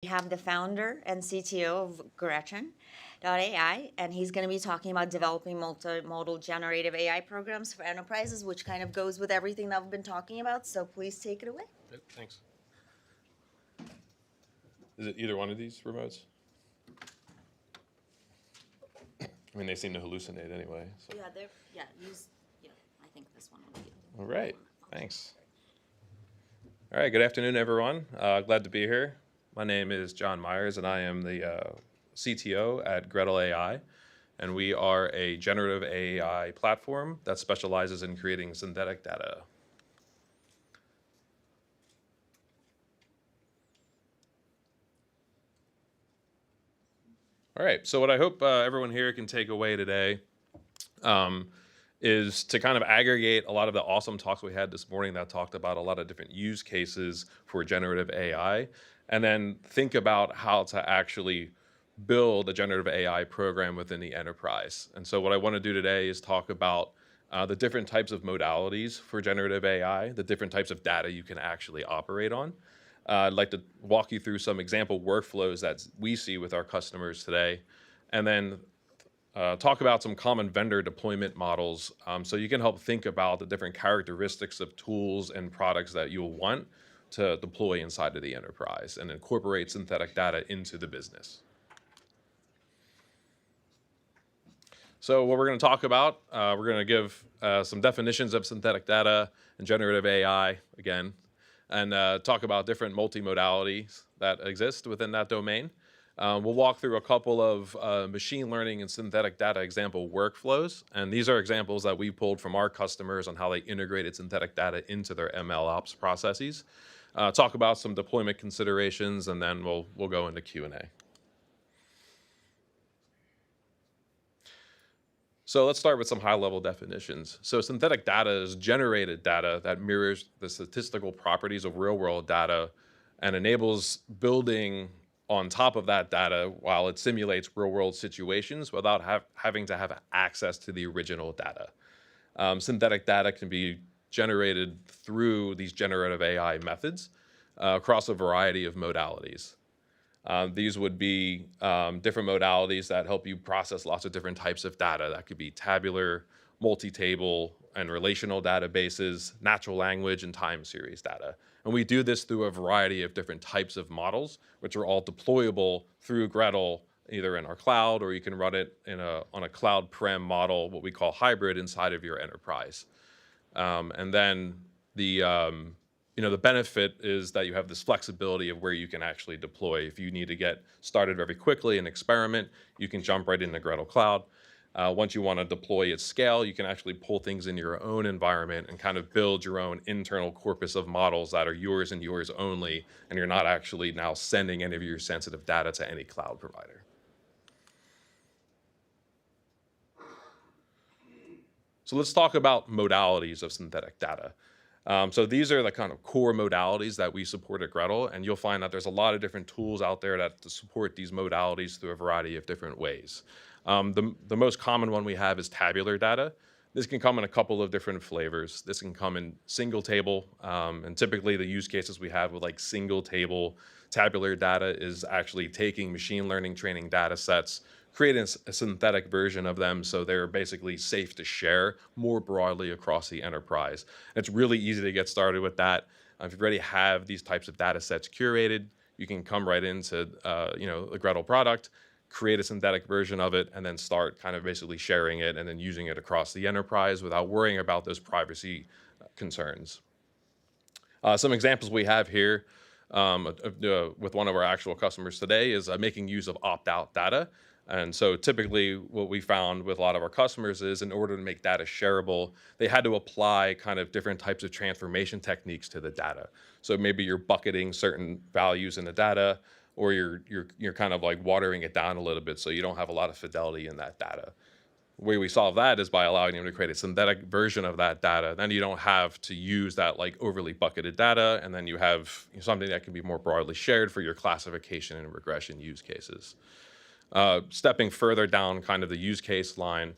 have the founder and CTO of Gretchen.ai, and he's going to be talking about developing multi-modal generative AI programs for enterprises, which kind of goes with everything that we've been talking about. So please take it away. Yep, thanks. Is it either one of these remotes? I mean, they seem to hallucinate anyway. So. Yeah, I think this one will be. All right, thanks. All right, good afternoon, everyone. Glad to be here. My name is John Myers, and I am the CTO at Gretel AI, and we are a generative AI platform that specializes in creating synthetic data. All right, so what I hope everyone here can take away today is to kind of aggregate a lot of the awesome talks we had this morning that talked about a lot of different use cases for generative AI, and then think about how to actually build a generative AI program within the enterprise. And so what I want to do today is talk about the different types of modalities for generative AI, the different types of data you can actually operate on. I'd like to walk you through some example workflows that we see with our customers today, and then talk about some common vendor deployment models so you can help think about the different characteristics of tools and products that you'll want to deploy inside of the enterprise and incorporate synthetic data into the business. So what we're going to talk about, we're going to give some definitions of synthetic data and generative AI again, and talk about different multimodalities that exist within that domain. We'll walk through a couple of machine learning and synthetic data example workflows, and these are examples that we pulled from our customers on how they integrated synthetic data into their ML ops processes. Talk about some deployment considerations, and then we'll go into Q&A. So let's start with some high-level definitions. So synthetic data is generated data that mirrors the statistical properties of real-world data and enables building on top of that data while it simulates real-world situations without having to have access to the original data. Synthetic data can be generated through these generative AI methods across a variety of modalities. These would be different modalities that help you process lots of different types of data. That could be tabular, multi-table, and relational databases, natural language, and time series data. And we do this through a variety of different types of models, which are all deployable through Gretel, either in our cloud, or you can run it on a cloud prem model, what we call hybrid, inside of your enterprise. And then the benefit is that you have this flexibility of where you can actually deploy. If you need to get started very quickly and experiment, you can jump right into Gretel Cloud. Once you want to deploy at scale, you can actually pull things in your own environment and kind of build your own internal corpus of models that are yours and yours only, and you're not actually now sending any of your sensitive data to any cloud provider. So let's talk about modalities of synthetic data. So these are the kind of core modalities that we support at Gretel, and you'll find that there's a lot of different tools out there to support these modalities through a variety of different ways. The most common one we have is tabular data. This can come in a couple of different flavors. This can come in single table, and typically the use cases we have with like single table tabular data is actually taking machine learning training data sets, creating a synthetic version of them so they're basically safe to share more broadly across the enterprise. It's really easy to get started with that. If you already have these types of data sets curated, you can come right into the Gretel product, create a synthetic version of it, and then start kind of basically sharing it and then using it across the enterprise without worrying about those privacy concerns. Some examples we have here with one of our actual customers today is making use of opt-out data. And so typically what we found with a lot of our customers is in order to make data shareable, they had to apply kind of different types of transformation techniques to the data. So maybe you're bucketing certain values in the data, or you're kind of like watering it down a little bit so you don't have a lot of fidelity in that data. The way we solve that is by allowing them to create a synthetic version of that data. Then you don't have to use that like overly bucketed data, and then you have something that can be more broadly shared for your classification and regression use cases. Stepping further down kind of the use case line,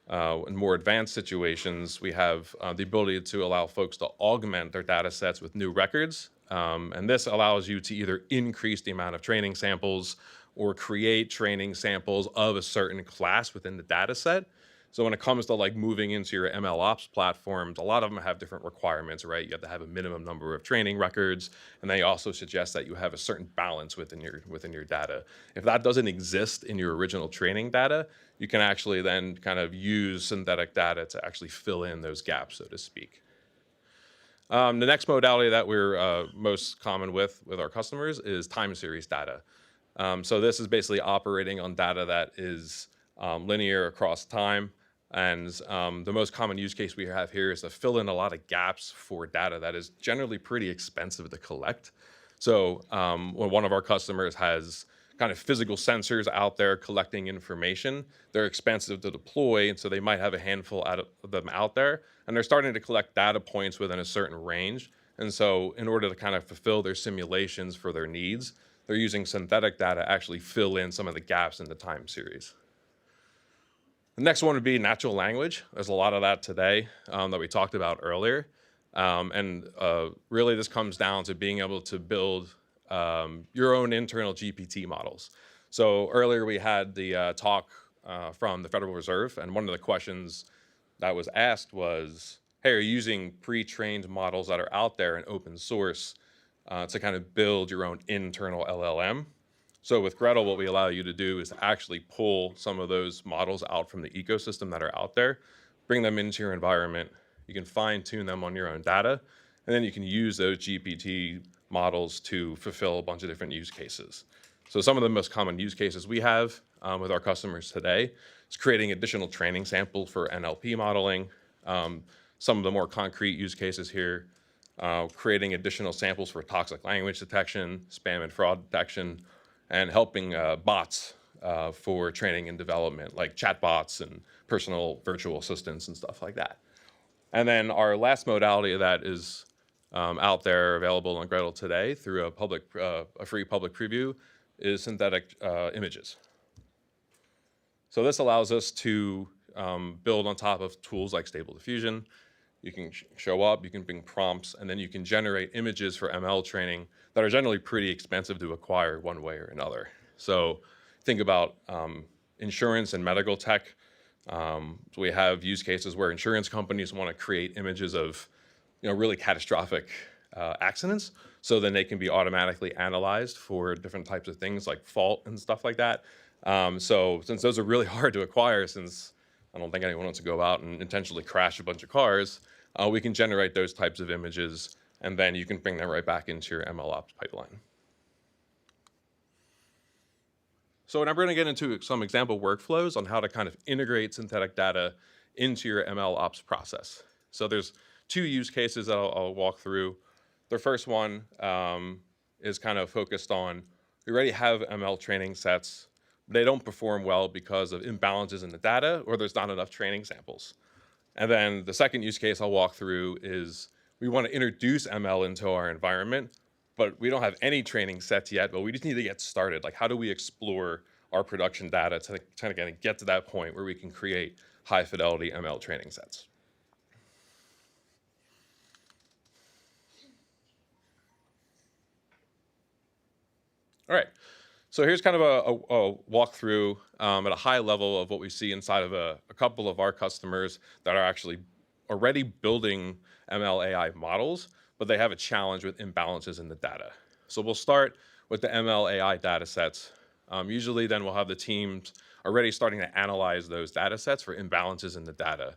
in more advanced situations, we have the ability to allow folks to augment their data sets with new records And this allows you to either increase the amount of training samples or create training samples of a certain class within the data set. So when it comes to like moving into your ML ops platforms, a lot of them have different requirements, right? You have to have a minimum number of training records, and they also suggest that you have a certain balance within your data. If that doesn't exist in your original training data, you can actually then kind of use synthetic data to actually fill in those gaps, so to speak. The next modality that we're most common with our customers is time series data. So this is basically operating on data that is linear across time. And the most common use case we have here is to fill in a lot of gaps for data that is generally pretty expensive to collect. So when one of our customers has kind of physical sensors out there collecting information, they're expensive to deploy, and so they might have a handful out of them out there, and they're starting to collect data points within a certain range. And so in order to kind of fulfill their simulations for their needs, they're using synthetic data to actually fill in some of the gaps in the time series. The next one would be natural language. There's a lot of that today that we talked about earlier. And really this comes down to being able to build your own internal GPT models. So earlier we had the talk from the Federal Reserve, and one of the questions that was asked was, hey, are you using pre-trained models that are out there in open source to kind of build your own internal LLM? So with Gretel, what we allow you to do is to actually pull some of those models out from the ecosystem that are out there, bring them into your environment. You can fine tune them on your own data, and then you can use those GPT models to fulfill a bunch of different use cases. So some of the most common use cases we have with our customers today is creating additional training samples for NLP modeling. Some of the more concrete use cases here, creating additional samples for toxic language detection, spam and fraud detection, and helping bots for training and development, like chatbots and personal virtual assistants and stuff like that. And then our last modality of that is out there available on Gretel today through a free public preview is synthetic images. So this allows us to build on top of tools like Stable Diffusion. You can show up, you can bring prompts, and then you can generate images for ML training that are generally pretty expensive to acquire one way or another. So think about insurance and medical tech. So we have use cases where insurance companies want to create images of really catastrophic accidents, so then they can be automatically analyzed for different types of things like fault and stuff like that. So since those are really hard to acquire, since I don't think anyone wants to go out and intentionally crash a bunch of cars, we can generate those types of images, and then you can bring them right back into your MLOps pipeline. So now we're going to get into some example workflows on how to kind of integrate synthetic data into your ML ops process. So there's two use cases that I'll walk through. The first one is kind of focused on, we already have ML training sets. They don't perform well because of imbalances in the data, or there's not enough training samples. And then the second use case I'll walk through is we want to introduce ML into our environment, but we don't have any training sets yet, but we just need to get started. Like, how do we explore our production data to kind of get to that point where we can create high fidelity ML training sets? All right, so here's kind of a walkthrough at a high level of what we see inside of a couple of our customers that are actually already building ML AI models, but they have a challenge with imbalances in the data. So we'll start with the ML AI data sets. Usually then we'll have the teams already starting to analyze those data sets for imbalances in the data.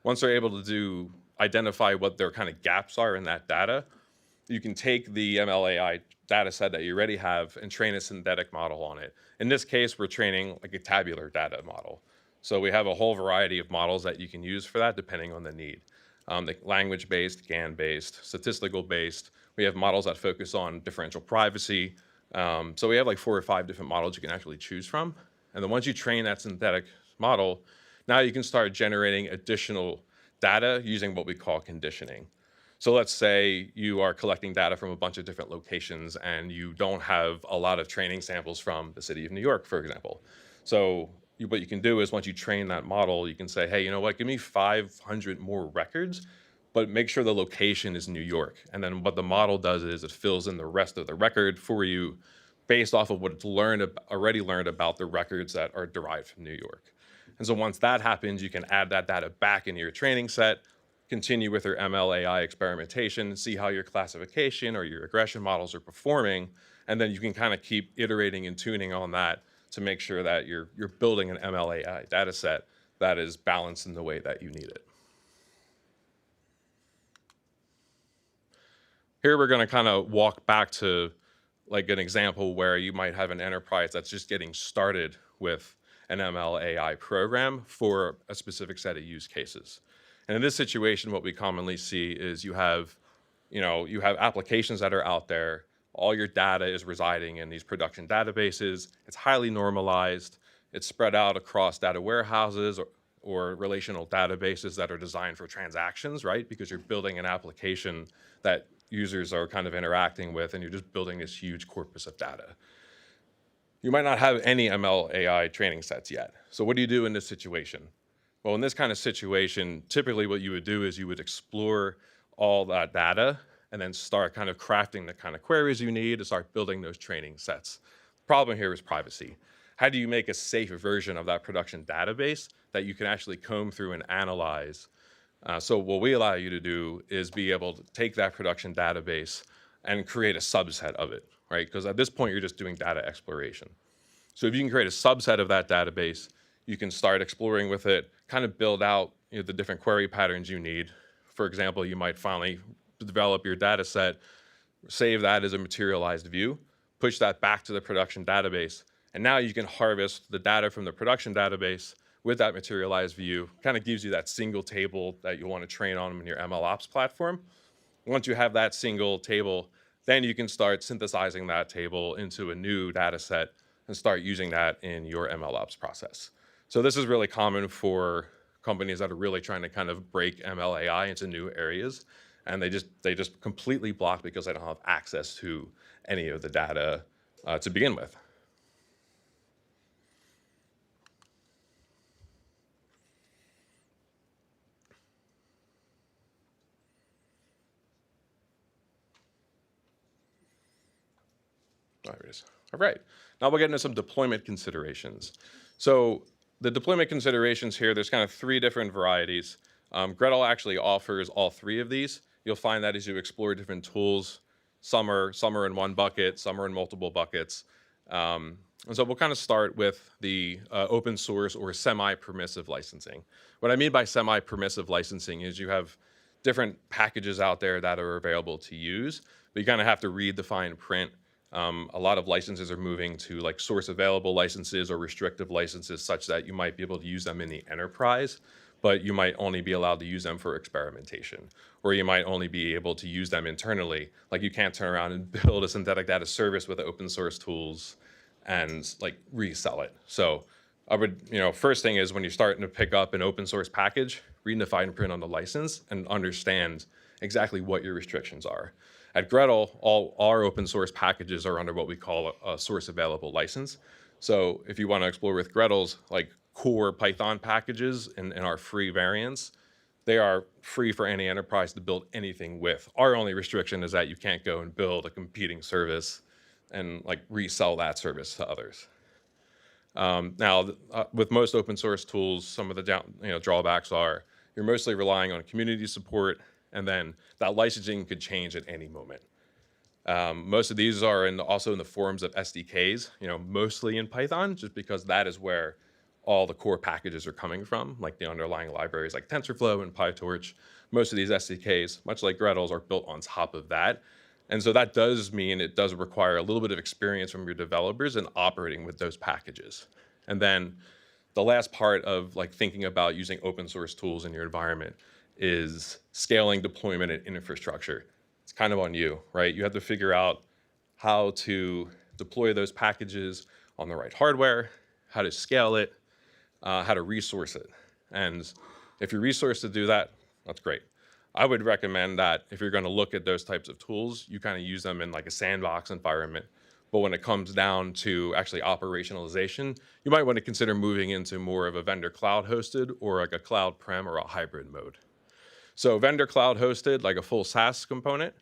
Once they're able to identify what their kind of gaps are in that data, you can take the ML AI data set that you already have and train a synthetic model on it. In this case, we're training like a tabular data model. So we have a whole variety of models that you can use for that depending on the need. The language-based, GAN-based, statistical-based. We have models that focus on differential privacy. So we have like 4 or 5 different models you can actually choose from. And then once you train that synthetic model, now you can start generating additional data using what we call conditioning. So let's say you are collecting data from a bunch of different locations and you don't have a lot of training samples from the city of New York, for example. So what you can do is once you train that model, you can say, hey, you know what, give me 500 more records, but make sure the location is New York. And then what the model does is it fills in the rest of the record for you based off of what it's already learned about the records that are derived from New York. And so once that happens, you can add that data back into your training set, continue with your ML/AI experimentation, see how your classification or your regression models are performing, and then you can kind of keep iterating and tuning on that to make sure that you're building an ML/AI data set that is balanced in the way that you need it. Here we're going to kind of walk back to like an example where you might have an enterprise that's just getting started with an ML/AI program for a specific set of use cases. And in this situation, what we commonly see is you have applications that are out there. All your data is residing in these production databases. It's highly normalized. It's spread out across data warehouses or relational databases that are designed for transactions, right? Because you're building an application that users are kind of interacting with, and you're just building this huge corpus of data. You might not have any ML/AI training sets yet. So what do you do in this situation? Well, in this kind of situation, typically what you would do is you would explore all that data and then start kind of crafting the kind of queries you need to start building those training sets. The problem here is privacy. How do you make a safe version of that production database that you can actually comb through and analyze? So what we allow you to do is be able to take that production database and create a subset of it, right? Because at this point, you're just doing data exploration. So if you can create a subset of that database, you can start exploring with it, kind of build out the different query patterns you need. For example, you might finally develop your data set, save that as a materialized view, push that back to the production database, and now you can harvest the data from the production database with that materialized view. Kind of gives you that single table that you want to train on in your MLOps platform. Once you have that single table, then you can start synthesizing that table into a new data set and start using that in your MLOps process. So this is really common for companies that are really trying to kind of break ML/AI into new areas, and they just completely block because they don't have access to any of the data to begin with. There it is. All right. Now we'll get into some deployment considerations. So the deployment considerations here, there's kind of three different varieties. Gretl actually offers all three of these. You'll find that as you explore different tools, some are in one bucket, some are in multiple buckets. And so we'll kind of start with the open source or semi-permissive licensing. What I mean by semi-permissive licensing is you have different packages out there that are available to use, but you kind of have to read the fine print. A lot of licenses are moving to like source available licenses or restrictive licenses such that you might be able to use them in the enterprise, but you might only be allowed to use them for experimentation, or you might only be able to use them internally. Like you can't turn around and build a synthetic data service with open source tools and like resell it. So I would, first thing is when you're starting to pick up an open source package, read the fine print on the license and understand exactly what your restrictions are. At Gretl, all our open source packages are under what we call a source available license. So if you want to explore with Gretl's like core Python packages in our free variants, they are free for any enterprise to build anything with. Our only restriction is that you can't go and build a competing service and like resell that service to others. Now, with most open source tools, some of the drawbacks are you're mostly relying on community support, and then that licensing could change at any moment. Most of these are also in the forms of SDKs, mostly in Python, just because that is where all the core packages are coming from, like the underlying libraries like TensorFlow and PyTorch. Most of these SDKs, much like Gretl's, are built on top of that. And so that does mean it does require a little bit of experience from your developers in operating with those packages. And then the last part of like thinking about using open source tools in your environment is scaling deployment and infrastructure. It's kind of on you, right? You have to figure out how to deploy those packages on the right hardware, how to scale it, how to resource it. And if you're resourced to do that, that's great. I would recommend that if you're going to look at those types of tools, you kind of use them in like a sandbox environment. But when it comes down to actually operationalization, you might want to consider moving into more of a vendor cloud hosted or like a cloud prem or a hybrid mode. So vendor cloud hosted, like a full SaaS component,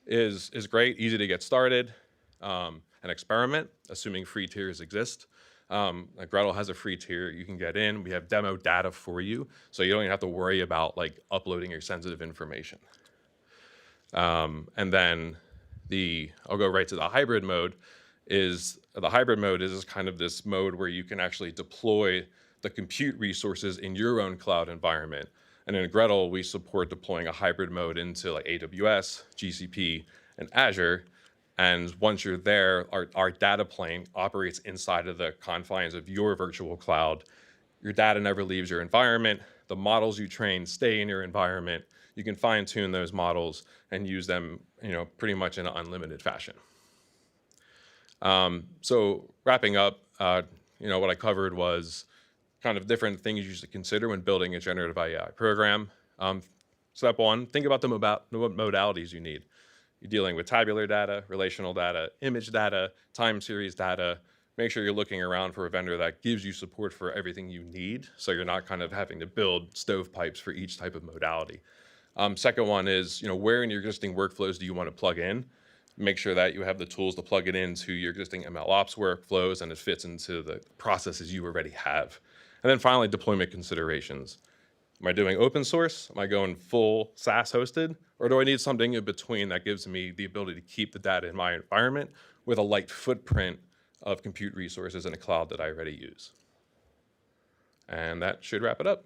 is great, easy to get started, and experiment, assuming free tiers exist. Like Gretel has a free tier you can get in. We have demo data for you, so you don't even have to worry about like uploading your sensitive information. And then I'll go right to the hybrid mode. The hybrid mode is kind of this mode where you can actually deploy the compute resources in your own cloud environment. And in Gretel, we support deploying a hybrid mode into like AWS, GCP, and Azure. And once you're there, our data plane operates inside of the confines of your virtual cloud. Your data never leaves your environment. The models you train stay in your environment. You can fine tune those models and use them, pretty much in an unlimited fashion. So wrapping up, what I covered was kind of different things you should consider when building a generative AI program. Step one, think about the modalities you need. You're dealing with tabular data, relational data, image data, time series data. Make sure you're looking around for a vendor that gives you support for everything you need, so you're not kind of having to build stovepipes for each type of modality. Second one is, where in your existing workflows do you want to plug in? Make sure that you have the tools to plug it into your existing MLOps workflows and it fits into the processes you already have. And then finally, deployment considerations. Am I doing open source? Am I going full SaaS hosted? Or do I need something in between that gives me the ability to keep the data in my environment with a light footprint of compute resources in a cloud that I already use? And that should wrap it up.